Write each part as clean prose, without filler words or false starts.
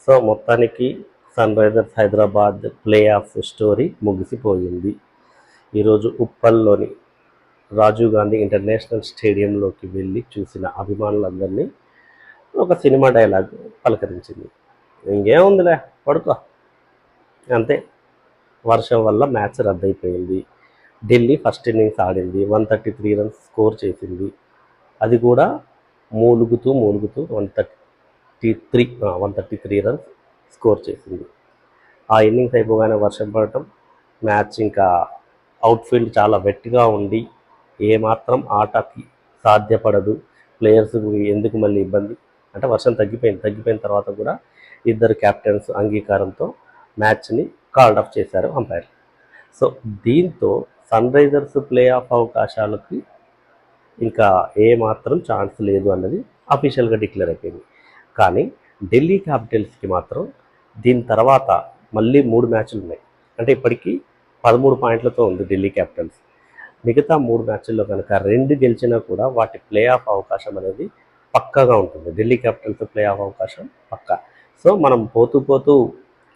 So మొత్తానికి Sunrisers Hyderabad playoff story ముగిసిపోయింది. ఈరోజు ఉప్పల్లోని రాజీవ్ గాంధీ ఇంటర్నేషనల్ స్టేడియంలోకి వెళ్ళి చూసిన అభిమానులందరినీ ఒక సినిమా డైలాగ్ పలకరించింది. ఇంకేముందిలే, పడుకో అంతే. వర్షం వల్ల మ్యాచ్ రద్దయిపోయింది. ఢిల్లీ ఫస్ట్ ఇన్నింగ్స్ ఆడింది, 133 రన్స్ స్కోర్ చేసింది. అది కూడా మూలుగుతూ 133 రన్స్ స్కోర్ చేసింది. ఆ ఇన్నింగ్స్ అయిపోగానే వర్షం పడటం, మ్యాచ్ ఇంకా అవుట్ఫీల్డ్ చాలా వెట్గా ఉండి ఏమాత్రం ఆటకి సాధ్యపడదు, ప్లేయర్స్ ఎందుకు మళ్ళీ ఇబ్బంది అంటే వర్షం తగ్గిపోయిన తర్వాత కూడా ఇద్దరు క్యాప్టెన్స్ అంగీకారంతో మ్యాచ్ని కాల్డ్ ఆఫ్ చేశారు అంపైర్. సో దీంతో సన్ రైజర్స్ ప్లే ఆఫ్ అవకాశాలకి ఇంకా ఏమాత్రం ఛాన్స్ లేదు అన్నది అఫీషియల్గా డిక్లేర్ అయిపోయింది. కానీ ఢిల్లీ క్యాపిటల్స్కి మాత్రం దీని తర్వాత మళ్ళీ 3 మ్యాచ్లు ఉన్నాయి. అంటే ఇప్పటికీ 13 పాయింట్లతో ఉంది ఢిల్లీ క్యాపిటల్స్. మిగతా 3 మ్యాచ్ల్లో కనుక 2 గెలిచినా కూడా వాటి ప్లే ఆఫ్ అవకాశం అనేది పక్కాగా ఉంటుంది. ఢిల్లీ క్యాపిటల్స్ ప్లే ఆఫ్ అవకాశం పక్కా. సో మనం పోతూ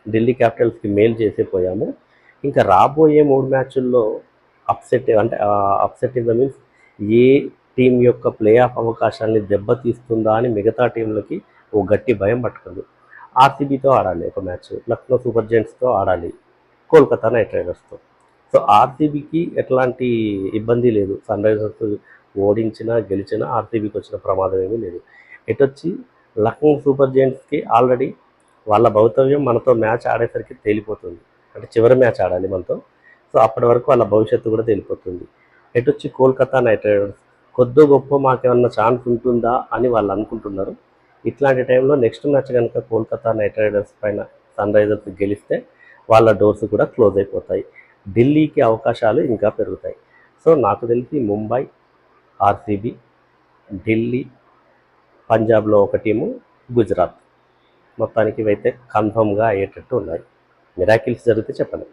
ఢిల్లీ క్యాపిటల్స్కి మేలు చేసేపోయాము. ఇంకా రాబోయే 3 మ్యాచ్ల్లో upset in the means A team యొక్క ప్లే ఆఫ్ అవకాశాలని దెబ్బతీస్తుందా అని మిగతా టీంలకి ఓ గట్టి భయం పట్టుకుంది. ఆర్సీబీతో ఆడాలి ఒక మ్యాచ్, లక్నో సూపర్ జెయింట్స్తో ఆడాలి, కోల్కతా నైట్ రైడర్స్తో. సో ఆర్సీబీకి ఎట్లాంటి ఇబ్బంది లేదు. సన్ రైజర్స్ ఓడించినా గెలిచినా ఆర్సీబీకి వచ్చిన ప్రమాదం ఏమీ లేదు. ఎటొచ్చి లక్నో సూపర్ జెయింట్స్కి ఆల్రెడీ వాళ్ళ భవితవ్యం మనతో మ్యాచ్ ఆడేసరికి తేలిపోతుంది. అంటే చివరి మ్యాచ్ ఆడాలి మనతో. సో అప్పటి వరకు వాళ్ళ భవిష్యత్తు కూడా తేలిపోతుంది. ఎటొచ్చి కోల్కతా నైట్ రైడర్స్ కొద్దో గొప్ప మాకేమన్నా ఛాన్స్ ఉంటుందా అని వాళ్ళు అనుకుంటున్నారు. ఇట్లాంటి టైంలో నెక్స్ట్ మ్యాచ్ కనుక కోల్కతా నైట్ రైడర్స్ పైన సన్ రైజర్స్ గెలిస్తే వాళ్ళ డోర్స్ కూడా క్లోజ్ అయిపోతాయి. ఢిల్లీకి అవకాశాలు ఇంకా పెరుగుతాయి. సో నాకు తెలిసి ముంబై, ఆర్సీబీ, ఢిల్లీ, పంజాబ్లో ఒక టీము, గుజరాత్ మొత్తానికి ఇవైతే కన్ఫర్మ్గా అయ్యేటట్టు ఉన్నాయి. మిరాకిల్స్ జరిగితే చెప్పండి.